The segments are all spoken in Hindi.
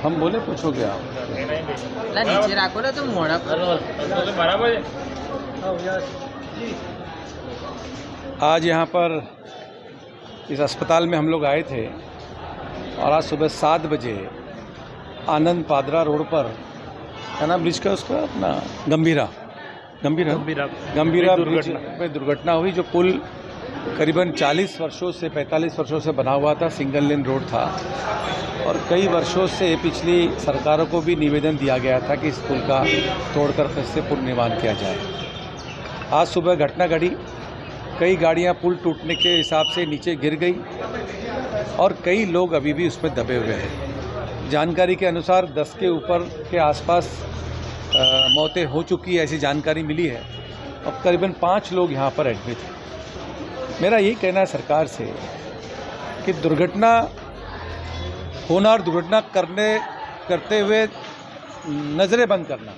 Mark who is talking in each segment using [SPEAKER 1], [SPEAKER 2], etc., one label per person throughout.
[SPEAKER 1] हम बोले पूछोगे आप
[SPEAKER 2] नीचे રાખો ને તો મોડા બરાબર है।
[SPEAKER 1] आज यहाँ पर इस अस्पताल में हम लोग आए थे और आज सुबह 7 बजे आनंद पादरा रोड पर क्या नाम ब्रिज का उसका अपना गंभीरा ब्रिज पे दुर्घटना हुई। जो पुल करीबन 40 वर्षों से 45 वर्षों से बना हुआ था, सिंगल लेन रोड था और कई वर्षों से पिछली सरकारों को भी निवेदन दिया गया था कि इस पुल का तोड़कर फिर से पुनर्निर्माण किया जाए। आज सुबह घटना घटी, कई गाड़ियां पुल टूटने के हिसाब से नीचे गिर गई और कई लोग अभी भी उसमें दबे हुए हैं। जानकारी के अनुसार 10 के ऊपर के आसपास मौतें हो चुकी है, ऐसी जानकारी मिली है और करीबन 5 लोग यहाँ पर एडमिट हैं। मेरा यही कहना है सरकार से कि दुर्घटना होना और दुर्घटना करते हुए नज़रें बंद करना,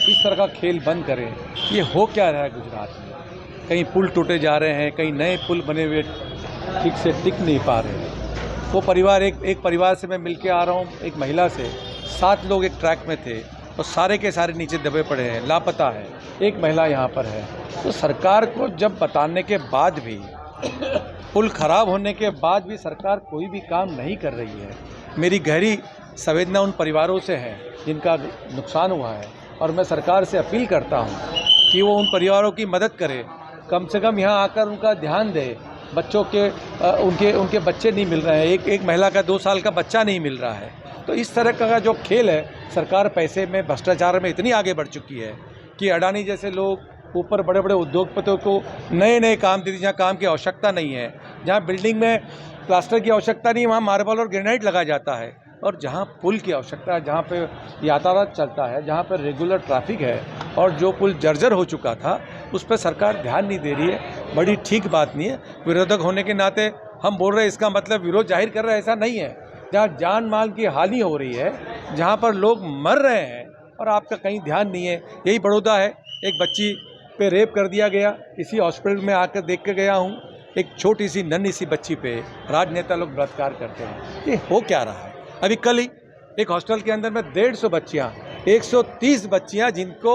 [SPEAKER 1] इस तरह का खेल बंद करें। ये हो क्या रहा है गुजरात में? कहीं पुल टूटे जा रहे हैं, कहीं नए पुल बने हुए ठीक से टिक नहीं पा रहे हैं। वो परिवार एक परिवार से मैं मिल के आ रहा हूँ, एक महिला से 7 लोग एक ट्रैक में थे और सारे के सारे नीचे दबे पड़े हैं, लापता है। एक महिला यहाँ पर है। तो सरकार को जब बताने के बाद भी, पुल खराब होने के बाद भी सरकार कोई भी काम नहीं कर रही है। मेरी गहरी संवेदना उन परिवारों से है जिनका नुकसान हुआ है और मैं सरकार से अपील करता हूँ कि वो उन परिवारों की मदद करे, कम से कम यहाँ आकर उनका ध्यान दे। बच्चों के उनके बच्चे नहीं मिल रहे हैं, एक महिला का 2 साल का बच्चा नहीं मिल रहा है। तो इस तरह का जो खेल है, सरकार पैसे में भ्रष्टाचार में इतनी आगे बढ़ चुकी है कि अडानी जैसे लोग ऊपर बड़े बड़े उद्योगपतियों को नए नए काम देते, जहाँ काम की आवश्यकता नहीं है, जहाँ बिल्डिंग में प्लास्टर की आवश्यकता नहीं, वहाँ मार्बल और ग्रेनाइट लगा जाता है। और जहाँ पुल की आवश्यकता है, जहाँ पे यातायात चलता है, जहाँ पर रेगुलर ट्रैफिक है और जो पुल जर्जर हो चुका था, उस पर सरकार ध्यान नहीं दे रही है। बड़ी ठीक बात नहीं है। विरोधक होने के नाते हम बोल रहे हैं, इसका मतलब विरोध जाहिर कर रहे हैं, ऐसा नहीं है। जहाँ जान माल की हानि हो रही है, जहाँ पर लोग मर रहे हैं और आपका कहीं ध्यान नहीं है। यही बड़ौदा है, एक बच्ची पे रेप कर दिया गया, इसी हॉस्पिटल में आकर देख के गया हूँ। एक छोटी सी नन्ही सी बच्ची पे राजनेता लोग बलात्कार करते हैं। ये हो क्या रहा है? अभी कल ही एक हॉस्टल के अंदर में 150 बच्चियाँ, 130 बच्चियाँ जिनको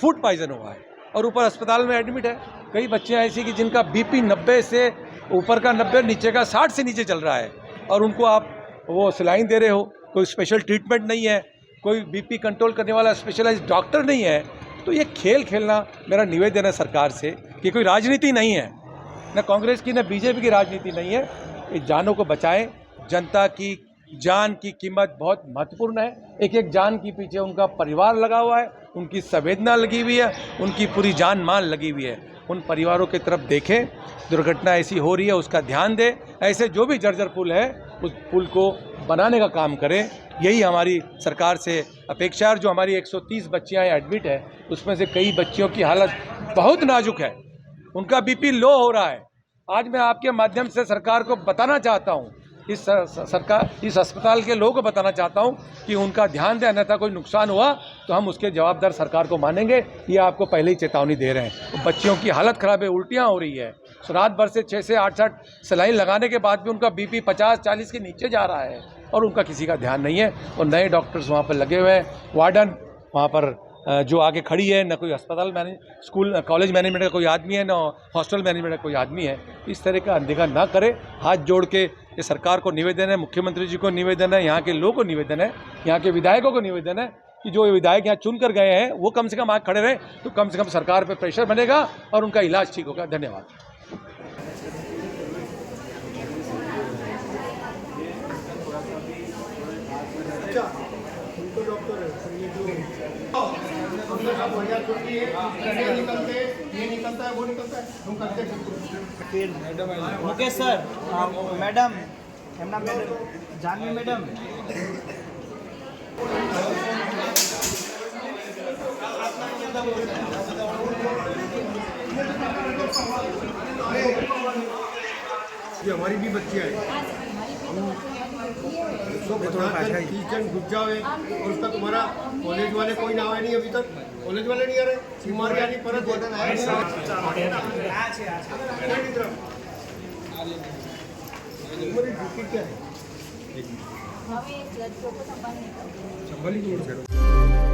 [SPEAKER 1] फूड पॉइजन हुआ है और ऊपर अस्पताल में एडमिट है। कई बच्चियाँ ऐसी कि जिनका बीपी 90 से ऊपर का 90, नीचे का 60 से नीचे चल रहा है और उनको आप वो सलाइन दे रहे हो। कोई स्पेशल ट्रीटमेंट नहीं है, कोई बीपी कंट्रोल करने वाला स्पेशलाइज्ड डॉक्टर नहीं है। तो ये खेल खेलना, मेरा निवेदन है सरकार से कि कोई राजनीति नहीं है, न कांग्रेस की न बीजेपी की राजनीति नहीं है। इस जानों को बचाएं। जनता की जान की कीमत बहुत महत्वपूर्ण है। एक एक जान के पीछे उनका परिवार लगा हुआ है, उनकी संवेदना लगी हुई है, उनकी पूरी जान माल लगी हुई है। उन परिवारों की तरफ देखें। दुर्घटना ऐसी हो रही है, उसका ध्यान दें। ऐसे जो भी जर्जर पुल है, उस पुल को बनाने का काम करें। यही हमारी सरकार से अपेक्षा है। जो हमारी 130 बच्चियाँ एडमिट है, उसमें से कई बच्चियों की हालत बहुत नाजुक है, उनका बीपी लो हो रहा है। आज मैं आपके माध्यम से सरकार को बताना चाहता हूँ, इस अस्पताल के लोगों को बताना चाहता हूँ कि उनका ध्यान दें, अन्यथा कोई नुकसान हुआ तो हम उसके जवाबदार सरकार को मानेंगे। ये आपको पहले ही चेतावनी दे रहे हैं। तो बच्चियों की हालत ख़राब है, उल्टियाँ हो रही है। रात भर से 6 से 8 सलाइन लगाने के बाद भी उनका बीपी 50-40 के नीचे जा रहा है और उनका किसी का ध्यान नहीं है। और नए डॉक्टर्स वहाँ पर लगे हुए हैं, वार्डन वहाँ पर जो आगे खड़ी है, न कोई अस्पताल स्कूल कॉलेज मैनेजमेंट का कोई आदमी है, न हॉस्टल मैनेजमेंट का कोई आदमी है। इस तरह का अनदेखा ना करे। हाथ जोड़ के ये सरकार को निवेदन है, मुख्यमंत्री जी को निवेदन है, यहाँ के लोगों को निवेदन है, यहाँ के विधायकों को निवेदन है कि जो विधायक यहाँ चुन कर गए हैं वो कम से कम आगे खड़े रहे, तो कम से कम सरकार पर प्रेशर बनेगा और उनका इलाज ठीक होगा। धन्यवाद।
[SPEAKER 3] Mukesh sir, madam Emna madam Janvi madam
[SPEAKER 4] ये हमारी भी बच्चियाँ हैं। 150-30 जन घुस जाए और उसका तुम्हारा कॉलेज वाले कोई ना आए नहीं, अभी तक कॉलेज वाले नहीं आ रहे। बीमारी आनी परत बदन है। तुम्हारी ड्यूटी क्या है?
[SPEAKER 5] હવે इस लड़कियों को संभालने का
[SPEAKER 4] संभाली